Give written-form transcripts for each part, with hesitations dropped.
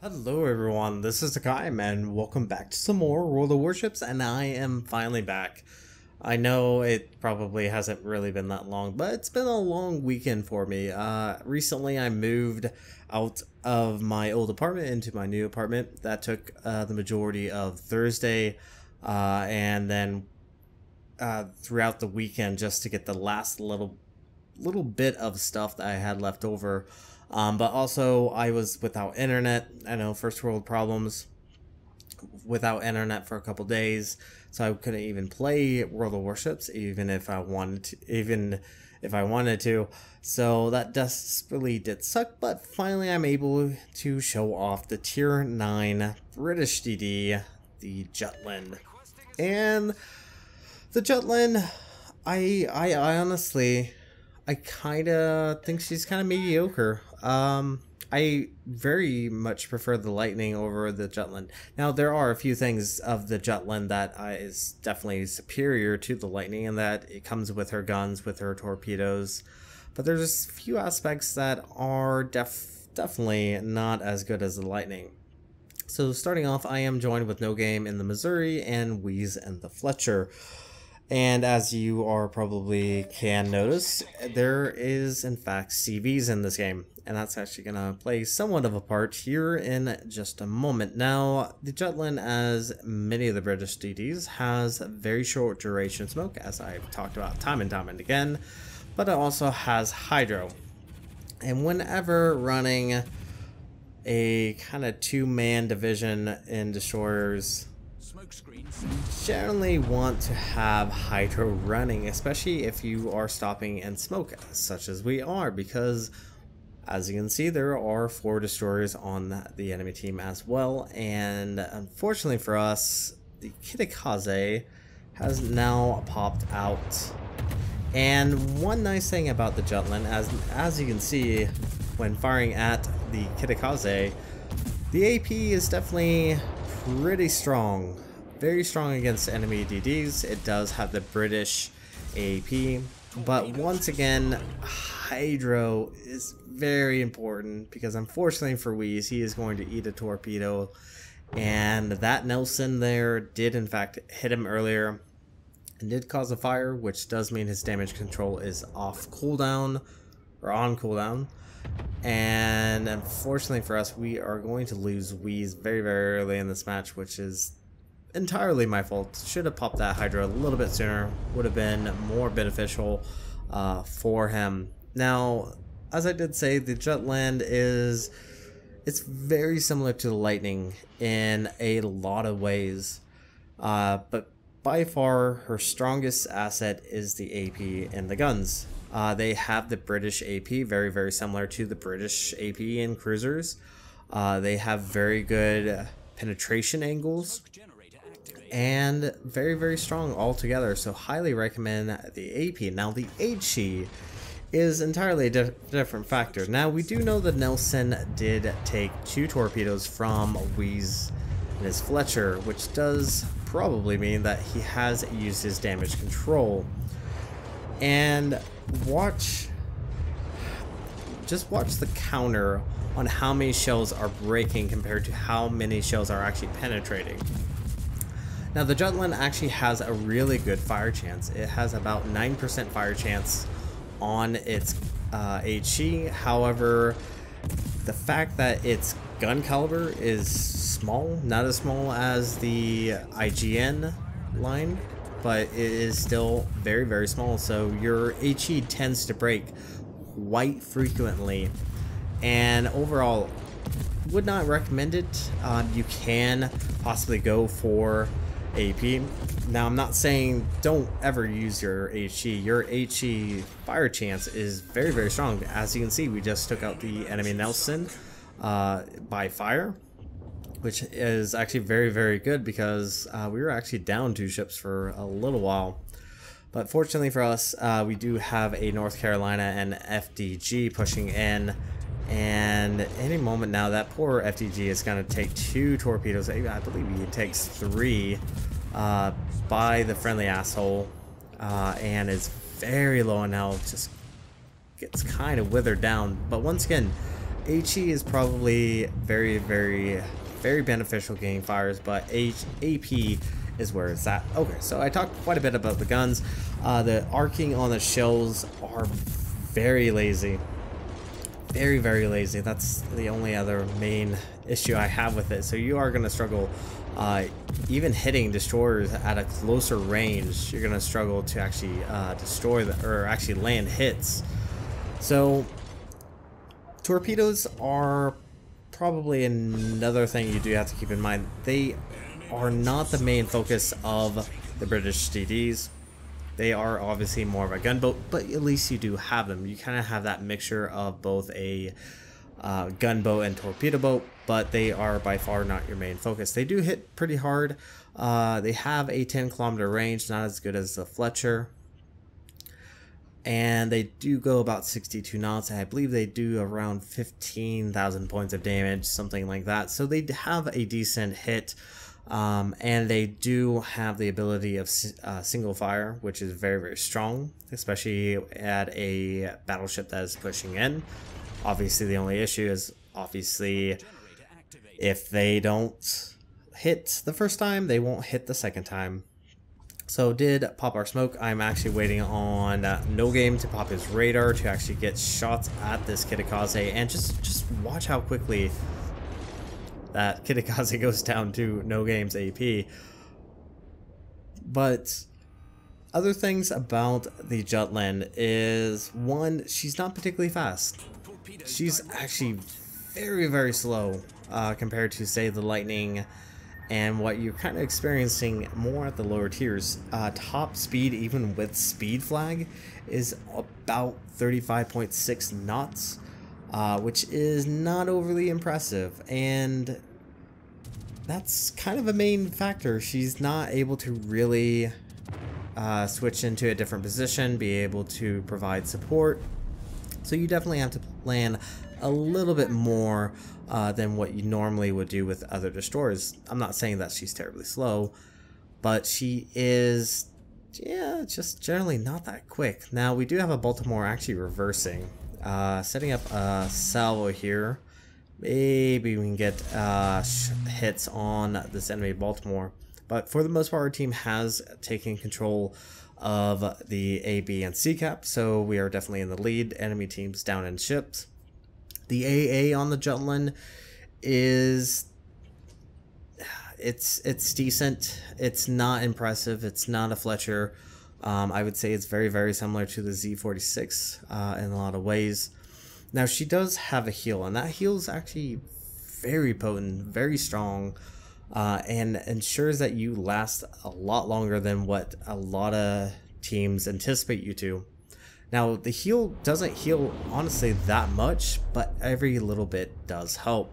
Hello everyone, this is Hakaym and welcome back to some more World of Warships, and I am finally back. I know it probably hasn't really been that long, but it's been a long weekend for me. Recently I moved out of my old apartment into my new apartment. That took the majority of Thursday and then throughout the weekend just to get the last little bit of stuff that I had left over. But also I was without internet. I know, first world problems, without internet for a couple days, so I couldn't even play World of Warships even if I wanted to. So that desperately did suck, but finally I'm able to show off the tier 9 British DD, the Jutland. And the Jutland, I honestly, I kinda think she's kinda mediocre. I very much prefer the Lightning over the Jutland. Now, there are a few things of the Jutland that is definitely superior to the Lightning, and that it comes with her guns, with her torpedoes. But there's a few aspects that are definitely not as good as the Lightning. So starting off, I am joined with No Game in the Missouri and Wheeze and the Fletcher. And as you are probably can notice, there is in fact CVs in this game, and that's actually going to play somewhat of a part here in just a moment. Now, the Jutland, as many of the British DDs, has very short duration smoke, as I've talked about time and time and again, but it also has hydro. And whenever running a kind of two-man division in destroyers, generally want to have hydro running, especially if you are stopping in smoke, such as we are, because as you can see there are 4 destroyers on the enemy team as well. And unfortunately for us, the Hakaym has now popped out. And one nice thing about the Jutland, as you can see when firing at the Hakaym, the AP is definitely pretty strong. Very strong against enemy DDs. It does have the British AP, but once again, hydro is very important, because unfortunately for Wheeze, he is going to eat a torpedo, and that Nelson there did in fact hit him earlier and did cause a fire, which does mean his damage control is off cooldown, or on cooldown. And unfortunately for us, we are going to lose Wheeze very early in this match, which is entirely my fault. Should have popped that hydro a little bit sooner, would have been more beneficial for him. Now, as I did say, the Jutland it's very similar to the Lightning in a lot of ways, but by far her strongest asset is the AP and the guns. They have the British AP, very similar to the British AP in cruisers. They have very good penetration angles, and very strong altogether, so highly recommend the AP. Now, the HE is entirely a different factor. Now, we do know that Nelson did take 2 torpedoes from Wheeze and his Fletcher, which does probably mean that he has used his damage control. And just watch the counter on how many shells are breaking compared to how many shells are actually penetrating. Now, the Jutland actually has a really good fire chance. It has about 9% fire chance on its HE. However, the fact that its gun caliber is small, not as small as the IGN line, but it is still very small, so your HE tends to break quite frequently. And overall, would not recommend it. You can possibly go for AP. Now, I'm not saying don't ever use your HE. Your HE fire chance is very strong. As you can see, we just took out the enemy Nelson by fire, which is actually very good, because we were actually down 2 ships for a little while. But fortunately for us, we do have a North Carolina and FDG pushing in, and any moment now that poor FDG is going to take 2 torpedoes. I believe he takes 3 by the friendly asshole, and is very low on health, just gets kind of withered down. But once again, HE is probably very beneficial getting fires, but AP is where it's at. Okay, so I talked quite a bit about the guns. The arcing on the shells are very lazy. Very lazy. That's the only other main issue I have with it. So you are going to struggle even hitting destroyers at a closer range. You're going to struggle to actually destroy or actually land hits. So torpedoes are probably another thing you do have to keep in mind. They are not the main focus of the British DDs. They are obviously more of a gunboat, but at least you do have them. You kind of have that mixture of both a gunboat and torpedo boat, but they are by far not your main focus. They do hit pretty hard. They have a 10-kilometer range, not as good as the Fletcher. And they do go about 62 knots, and I believe they do around 15,000 points of damage, something like that. So they have a decent hit. And they do have the ability of single fire, which is very strong, especially at a battleship that is pushing in. Obviously, the only issue is obviously if they don't hit the first time, they won't hit the second time. So did pop our smoke. I'm actually waiting on No Game to pop his radar to actually get shots at this Kitakaze, and just watch how quickly that Kitakaze goes down to No Game's AP. But other things about the Jutland is, one, she's not particularly fast. She's actually very slow compared to, say, the Lightning and what you're kind of experiencing more at the lower tiers. Top speed, even with speed flag, is about 35.6 knots. Which is not overly impressive, and that's kind of a main factor. She's not able to really switch into a different position, be able to provide support, so you definitely have to plan a little bit more than what you normally would do with other destroyers. I'm not saying that she's terribly slow, but she is, yeah, just generally not that quick. Now we do have a Baltimore actually reversing. Setting up a salvo here. Maybe we can get hits on this enemy Baltimore. But for the most part, our team has taken control of the A, B, and C cap. So we are definitely in the lead. Enemy teams down in ships. The AA on the Jutland is... It's decent. It's not impressive. It's not a Fletcher. I would say it's very similar to the Z46 in a lot of ways. Now she does have a heal, and that heal is actually very potent, very strong, and ensures that you last a lot longer than what a lot of teams anticipate you to. Now the heal doesn't heal honestly that much, but every little bit does help.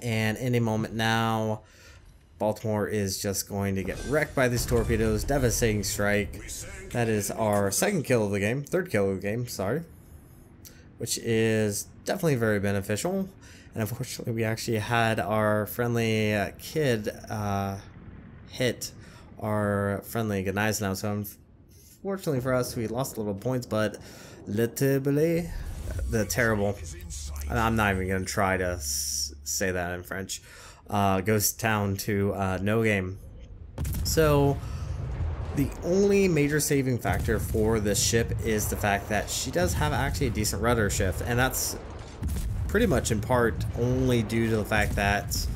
And any moment now, Baltimore is just going to get wrecked by these torpedoes. Devastating strike. That is our third kill of the game, sorry. Which is definitely very beneficial. And unfortunately, we actually had our friendly kid hit our friendly Gneisenau now. So unfortunately for us, we lost a little points, but literally the terrible. I'm not even going to try to say that in French. Goes down to No Game. So the only major saving factor for this ship is the fact that she does have actually a decent rudder shift, and that's pretty much in part only due to the fact that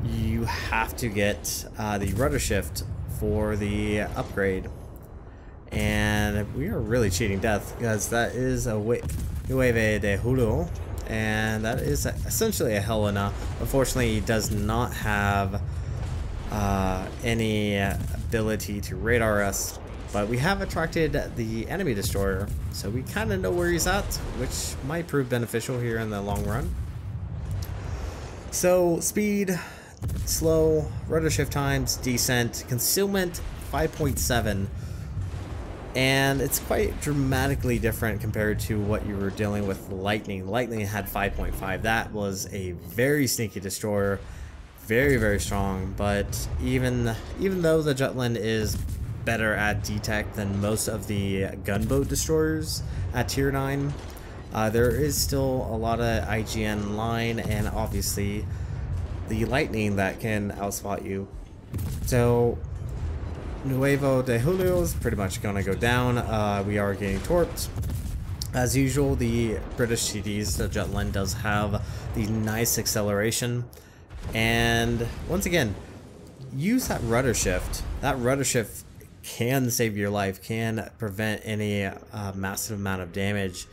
you have to get the rudder shift for the upgrade. And we are really cheating death, because that is a Nueve de Julio, and that is essentially a Helena. Unfortunately, he does not have any ability to radar us, but we have attracted the enemy destroyer, so we kind of know where he's at, which might prove beneficial here in the long run. So speed, slow, rudder shift times, decent, concealment 5.7. And it's quite dramatically different compared to what you were dealing with Lightning. Lightning had 5.5. That was a very sneaky destroyer, very strong. But even though the Jutland is better at detect than most of the gunboat destroyers at tier 9, There is still a lot of IGN line and obviously the lightning that can outspot you. So Nuevo de Julio is pretty much going to go down. We are getting torped. As usual, the British TDs, the Jutland, does have the nice acceleration. And once again, use that rudder shift. That rudder shift can save your life, can prevent any massive amount of damage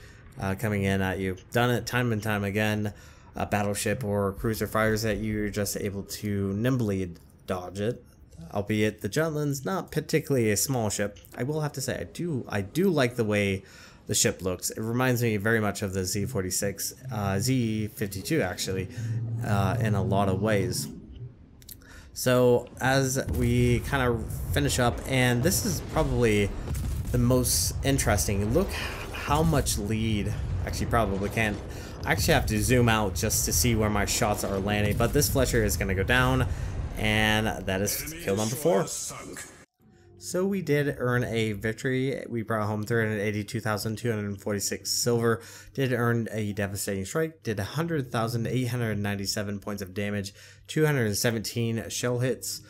coming in at you. Done it time and time again. A battleship or cruiser fires at you, you're just able to nimbly dodge it. Albeit the Jutland's not particularly a small ship. I will have to say, I do like the way the ship looks. It reminds me very much of the Z46, Z52 actually, in a lot of ways. So as we kind of finish up, and this is probably the most interesting, look how much lead, actually probably can't, I actually have to zoom out just to see where my shots are landing, but this Fletcher is going to go down, and that is kill number 4. So we did earn a victory. We brought home 382,246 silver, did earn a devastating strike, did 100,897 points of damage, 217 shell hits,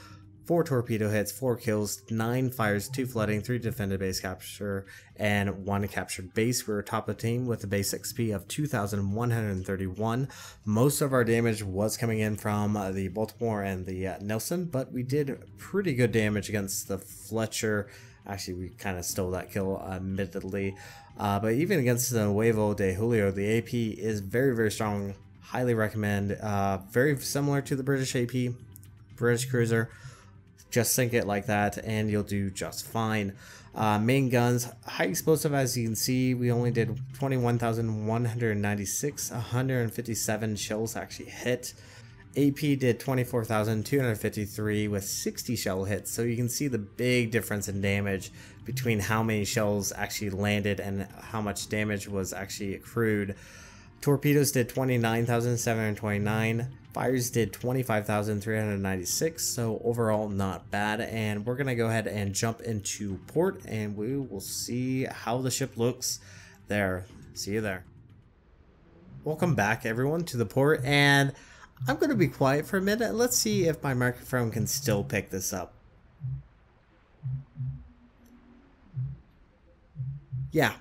4 torpedo hits, 4 kills, 9 fires, 2 flooding, 3 defended base capture, and 1 captured base. We were top of the team with a base XP of 2,131. Most of our damage was coming in from the Baltimore and the Nelson, but we did pretty good damage against the Fletcher. Actually, we kind of stole that kill, admittedly. But even against the Nuevo de Julio, the AP is very, very strong. Highly recommend. Very similar to the British AP, British cruiser. Just sink it like that and you'll do just fine. Main guns, high explosive, as you can see, we only did 21,196, 157 shells actually hit. AP did 24,253 with 60 shell hits, so you can see the big difference in damage between how many shells actually landed and how much damage was actually accrued. Torpedoes did 29,729. Fires did 25,396, so overall not bad. And we're going to go ahead and jump into port and we will see how the ship looks there. See you there. Welcome back everyone to the port, and I'm going to be quiet for a minute. Let's see if my microphone can still pick this up. Yeah.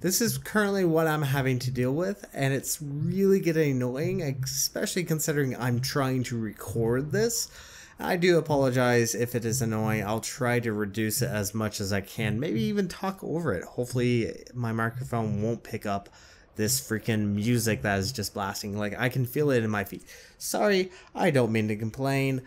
This is currently what I'm having to deal with, and it's really getting annoying, especially considering I'm trying to record this. I do apologize if it is annoying. I'll try to reduce it as much as I can, maybe even talk over it. Hopefully my microphone won't pick up this freaking music that is just blasting. Like, I can feel it in my feet. Sorry, I don't mean to complain,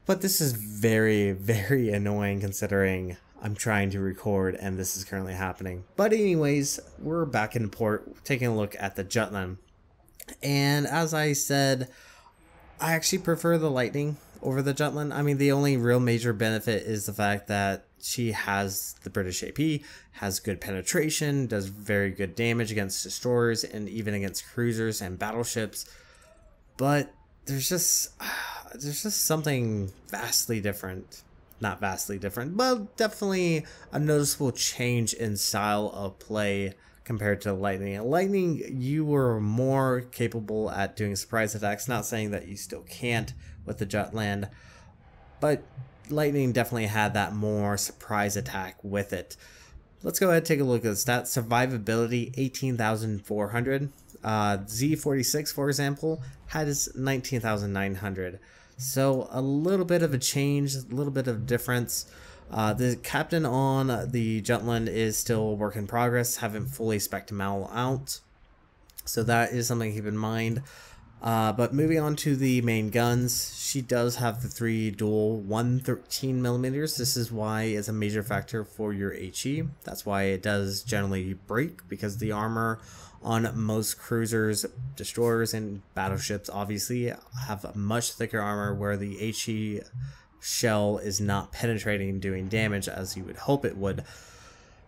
but this is very, very annoying considering I'm trying to record and this is currently happening. But anyways, we're back in port taking a look at the Jutland. And as I said, I actually prefer the Lightning over the Jutland. I mean, the only real major benefit is the fact that she has the British AP, has good penetration, does very good damage against destroyers and even against cruisers and battleships. But there's just something vastly different. Not vastly different, but definitely a noticeable change in style of play compared to Lightning. Lightning, you were more capable at doing surprise attacks. Not saying that you still can't with the Jutland, but Lightning definitely had that more surprise attack with it. Let's go ahead and take a look at the stats. Survivability, 18,400. Z46, for example, has 19,900. So a little bit of a change, a little bit of difference. The captain on the Jutland is still a work in progress. Haven't fully spec'd him out. So that is something to keep in mind. But moving on to the main guns, she does have the 3 dual 113mm. This is why it's a major factor for your HE. That's why it does generally break, because the armor on most cruisers, destroyers, and battleships obviously have a much thicker armor where the HE shell is not penetrating and doing damage as you would hope it would.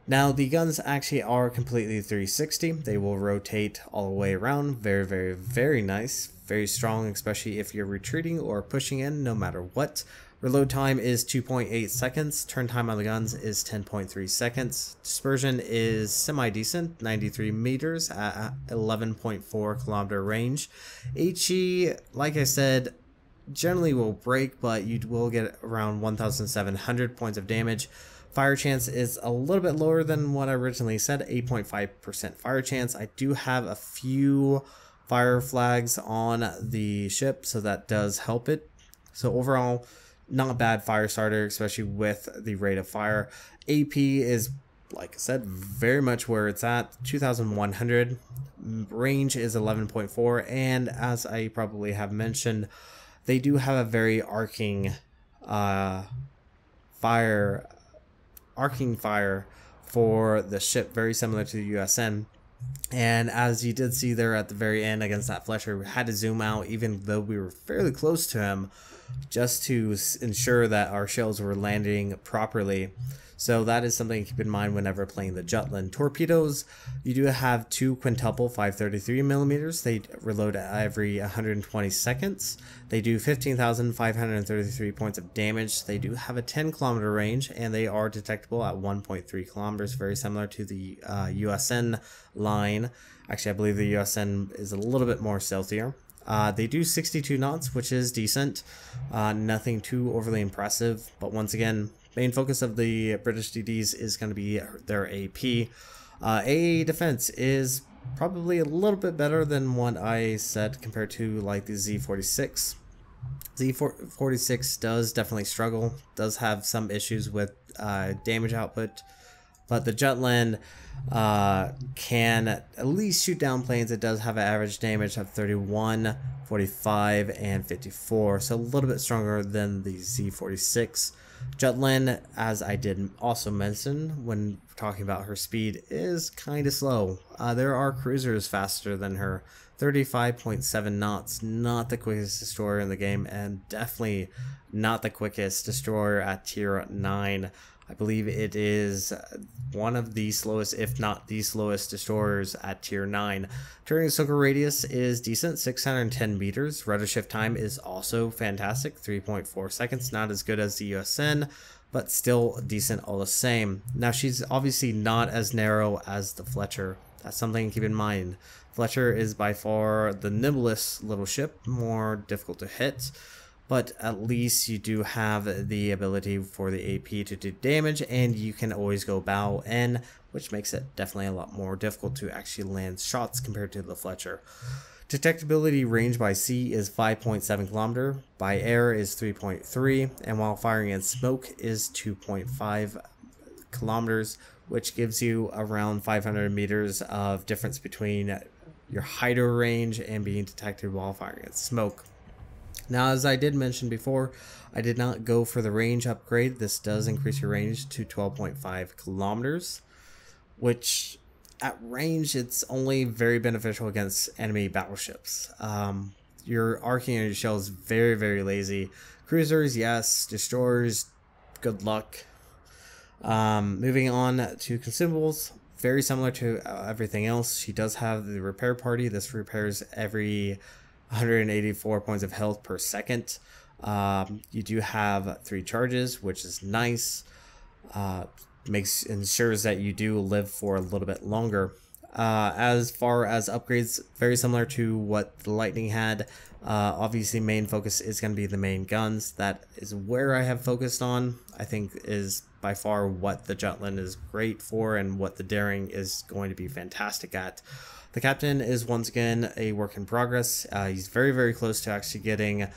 Now the guns actually are completely 360. They will rotate all the way around. Very, very, very nice. very strong, especially if you're retreating or pushing in, no matter what. Reload time is 2.8 seconds. Turn time on the guns is 10.3 seconds. Dispersion is semi-decent, 93 meters at 11.4 kilometer range. HE, like I said, generally will break, but you will get around 1,700 points of damage. Fire chance is a little bit lower than what I originally said, 8.5% fire chance. I do have a few fire flags on the ship, so that does help it. So overall, not a bad fire starter, especially with the rate of fire. AP is, like I said, very much where it's at, 2,100. Range is 11.4, and as I probably have mentioned, they do have a very arcing fire for the ship, very similar to the USN. And as you did see there at the very end against that Fletcher, we had to zoom out even though we were fairly close to him, just to ensure that our shells were landing properly. So that is something to keep in mind whenever playing the Jutland. Torpedoes, you do have 2 quintuple 533 millimeters. They reload every 120 seconds. They do 15,533 points of damage. They do have a 10 kilometer range, and they are detectable at 1.3 kilometers, very similar to the USN line. Actually, I believe the USN is a little bit more stealthier. They do 62 knots, which is decent. Nothing too overly impressive, but once again, main focus of the British DDs is going to be their AP. AA defense is probably a little bit better than what I said compared to like the Z46. Z46 does definitely struggle, does have some issues with damage output, but the Jutland can at least shoot down planes. It does have an average damage of 31, 45, and 54, so a little bit stronger than the Z46. Jutland, as I did also mention when talking about her speed, is kind of slow. There are cruisers faster than her, 35.7 knots, not the quickest destroyer in the game, and definitely not the quickest destroyer at tier 9. I believe it is one of the slowest, if not the slowest, destroyers at tier 9. Turning circle radius is decent, 610 meters. Rudder shift time is also fantastic, 3.4 seconds. Not as good as the USN, but still decent all the same. Now, she's obviously not as narrow as the Fletcher. That's something to keep in mind. Fletcher is by far the nimblest little ship, more difficult to hit, but at least you do have the ability for the AP to do damage, and you can always go bow in, which makes it definitely a lot more difficult to actually land shots compared to the Fletcher. Detectability range by sea is 5.7 kilometer, by air is 3.3, and while firing in smoke is 2.5 kilometers, which gives you around 500 meters of difference between your hider range and being detected while firing in smoke. Now, as I did mention before, I did not go for the range upgrade. This does increase your range to 12.5 kilometers, which at range, it's only very beneficial against enemy battleships. Your arcing and your shell is very, very lazy. Cruisers, yes. Destroyers, good luck. Moving on to consumables, very similar to everything else. She does have the repair party. This repairs every 184 points of health per second. You do have 3 charges, which is nice. Ensures that you do live for a little bit longer. As far as upgrades, very similar to what the Lightning had. Obviously, main focus is going to be the main guns. That is where I have focused on. I think is by far what the Jutland is great for, and what the Daring is going to be fantastic at. The captain is once again a work in progress. He's very, very close to actually getting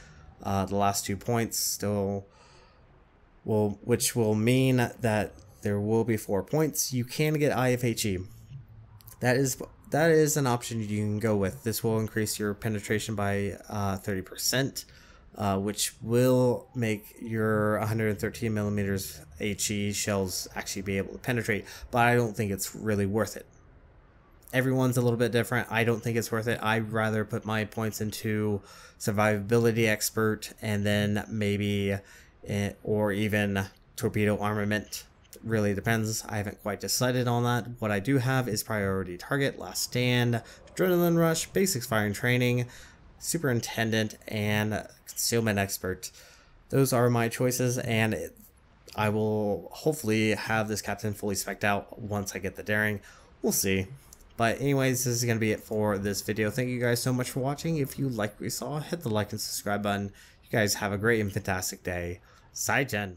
the last 2 points still, which will mean that there will be 4 points. You can get IFHE. That is an option you can go with. This will increase your penetration by 30%, which will make your 113 millimeters HE shells actually be able to penetrate. But I don't think it's really worth it. Everyone's a little bit different. I don't think it's worth it. I'd rather put my points into survivability expert, and then maybe or even torpedo armament. Really depends. I haven't quite decided on that. What I do have is priority target, last stand, adrenaline rush, basics firing training, superintendent, and concealment expert. Those are my choices, and I will hopefully have this captain fully spec'd out once I get the daring. We'll see. But anyways, this is going to be it for this video. Thank you guys so much for watching. If you like what you saw, hit the like and subscribe button. You guys have a great and fantastic day. Zaijian.